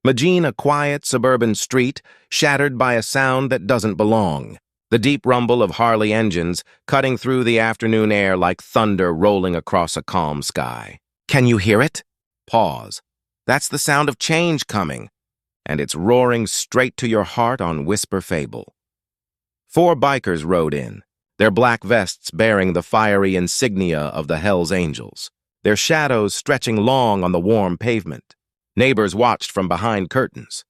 Imagine a quiet suburban street shattered by a sound that doesn't belong. The deep rumble of Harley engines cutting through the afternoon air like thunder rolling across a calm sky. Can you hear it? Pause. That's the sound of change coming, and it's roaring straight to your heart on Whisper Fable. 4 bikers rode in, their black vests bearing the fiery insignia of the Hells Angels, their shadows stretching long on the warm pavement. Neighbors watched from behind curtains.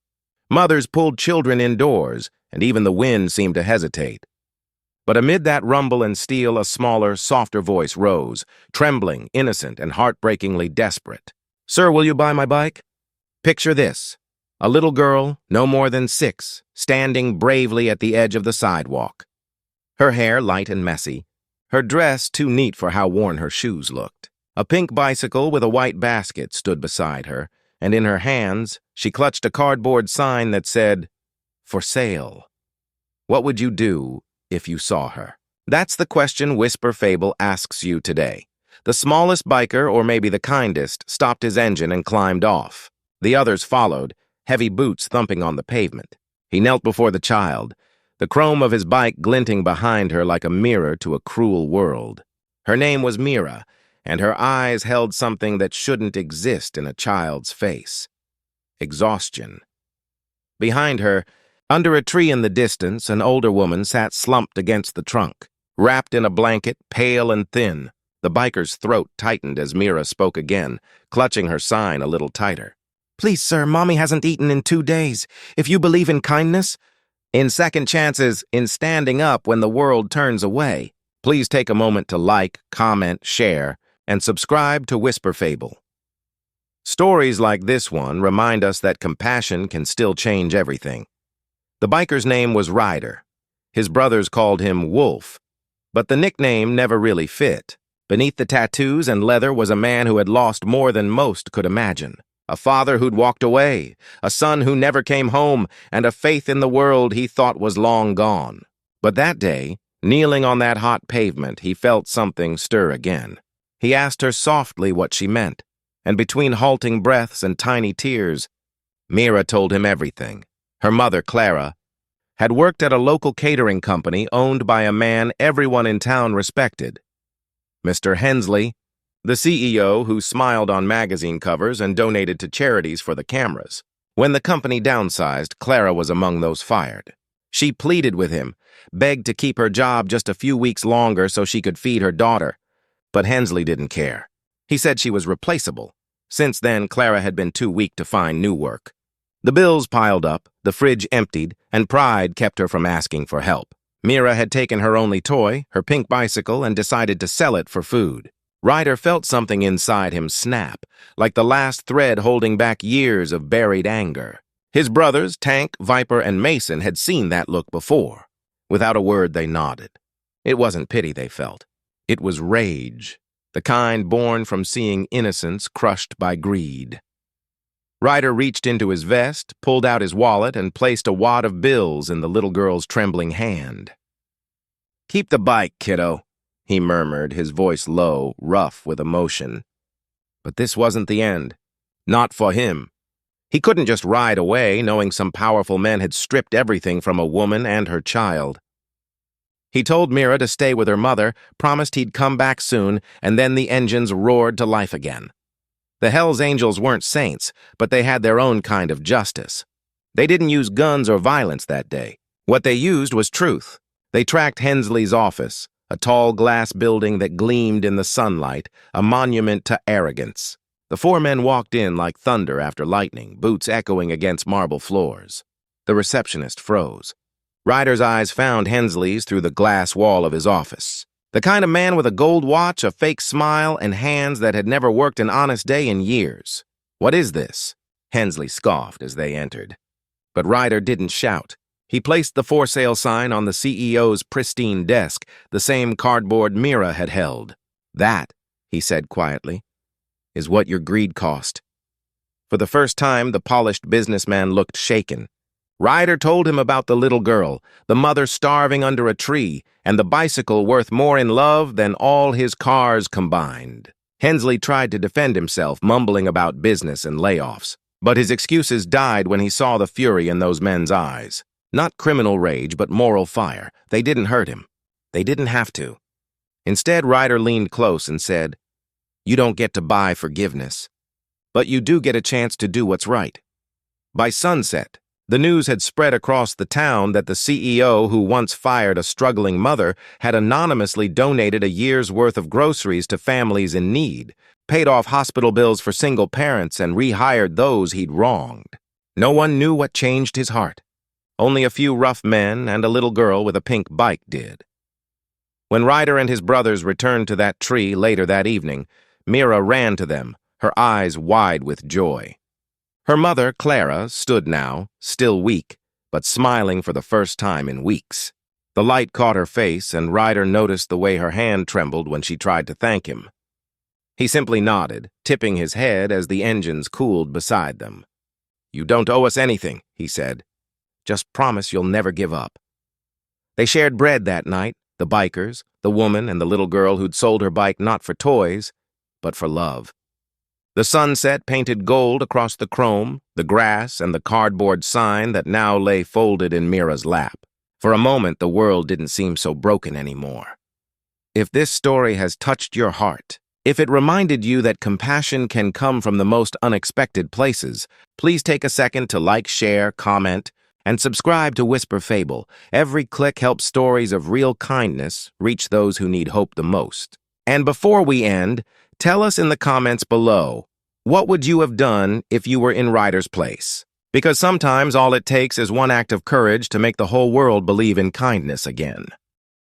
Mothers pulled children indoors, and even the wind seemed to hesitate. But amid that rumble and steel, a smaller, softer voice rose, trembling, innocent, and heartbreakingly desperate. "Sir, will you buy my bike?" Picture this. A little girl, no more than 6, standing bravely at the edge of the sidewalk. Her hair light and messy, her dress too neat for how worn her shoes looked. A pink bicycle with a white basket stood beside her, and in her hands, she clutched a cardboard sign that said, "For sale." What would you do if you saw her? That's the question Whisper Fable asks you today. The smallest biker, or maybe the kindest, stopped his engine and climbed off. The others followed, heavy boots thumping on the pavement. He knelt before the child, the chrome of his bike glinting behind her like a mirror to a cruel world. Her name was Meera, and her eyes held something that shouldn't exist in a child's face. Exhaustion. Behind her, under a tree in the distance, an older woman sat slumped against the trunk, wrapped in a blanket, pale and thin. The biker's throat tightened as Meera spoke again, clutching her sign a little tighter. "Please, sir, Mommy hasn't eaten in 2 days. If you believe in kindness, in second chances, in standing up when the world turns away, please take a moment to like, comment, share, and subscribe to Whisper Fable." Stories like this one remind us that compassion can still change everything. The biker's name was Ryder. His brothers called him Wolf, but the nickname never really fit. Beneath the tattoos and leather was a man who had lost more than most could imagine. A father who'd walked away, a son who never came home, and a faith in the world he thought was long gone. But that day, kneeling on that hot pavement, he felt something stir again. He asked her softly what she meant, and between halting breaths and tiny tears, Meera told him everything. Her mother, Clara, had worked at a local catering company owned by a man everyone in town respected, Mr. Hensley, the CEO who smiled on magazine covers and donated to charities for the cameras. When the company downsized, Clara was among those fired. She pleaded with him, begged to keep her job just a few weeks longer so she could feed her daughter. But Hensley didn't care. He said she was replaceable. Since then, Clara had been too weak to find new work. The bills piled up, the fridge emptied, and pride kept her from asking for help. Meera had taken her only toy, her pink bicycle, and decided to sell it for food. Ryder felt something inside him snap, like the last thread holding back years of buried anger. His brothers, Tank, Viper, and Mason, had seen that look before. Without a word, they nodded. It wasn't pity they felt. It was rage, the kind born from seeing innocence crushed by greed. Ryder reached into his vest, pulled out his wallet, and placed a wad of bills in the little girl's trembling hand. "Keep the bike, kiddo," he murmured, his voice low, rough with emotion. But this wasn't the end. Not for him. He couldn't just ride away, knowing some powerful men had stripped everything from a woman and her child. He told Meera to stay with her mother, promised he'd come back soon, and then the engines roared to life again. The Hells Angels weren't saints, but they had their own kind of justice. They didn't use guns or violence that day. What they used was truth. They tracked Hensley's office, a tall glass building that gleamed in the sunlight, a monument to arrogance. The 4 men walked in like thunder after lightning, boots echoing against marble floors. The receptionist froze. Ryder's eyes found Hensley's through the glass wall of his office. The kind of man with a gold watch, a fake smile, and hands that had never worked an honest day in years. "What is this?" Hensley scoffed as they entered. But Ryder didn't shout. He placed the for sale sign on the CEO's pristine desk, the same cardboard Meera had held. "That," he said quietly, "is what your greed cost." For the first time, the polished businessman looked shaken. Ryder told him about the little girl, the mother starving under a tree, and the bicycle worth more in love than all his cars combined. Hensley tried to defend himself, mumbling about business and layoffs. But his excuses died when he saw the fury in those men's eyes. Not criminal rage, but moral fire. They didn't hurt him. They didn't have to. Instead, Ryder leaned close and said, "You don't get to buy forgiveness, but you do get a chance to do what's right." By sunset, the news had spread across the town that the CEO who once fired a struggling mother had anonymously donated a year's worth of groceries to families in need, paid off hospital bills for single parents, and rehired those he'd wronged. No one knew what changed his heart. Only a few rough men and a little girl with a pink bike did. When Ryder and his brothers returned to that tree later that evening, Meera ran to them, her eyes wide with joy. Her mother, Clara, stood now, still weak, but smiling for the first time in weeks. The light caught her face, and Ryder noticed the way her hand trembled when she tried to thank him. He simply nodded, tipping his head as the engines cooled beside them. "You don't owe us anything," he said. "Just promise you'll never give up." They shared bread that night, the bikers, the woman, and the little girl who'd sold her bike not for toys, but for love. The sunset painted gold across the chrome, the grass, and the cardboard sign that now lay folded in Meera's lap. For a moment, the world didn't seem so broken anymore. If this story has touched your heart, if it reminded you that compassion can come from the most unexpected places, please take a second to like, share, comment, and subscribe to Whisper Fable. Every click helps stories of real kindness reach those who need hope the most. And before we end, tell us in the comments below, what would you have done if you were in Ryder's place? Because sometimes all it takes is one act of courage to make the whole world believe in kindness again.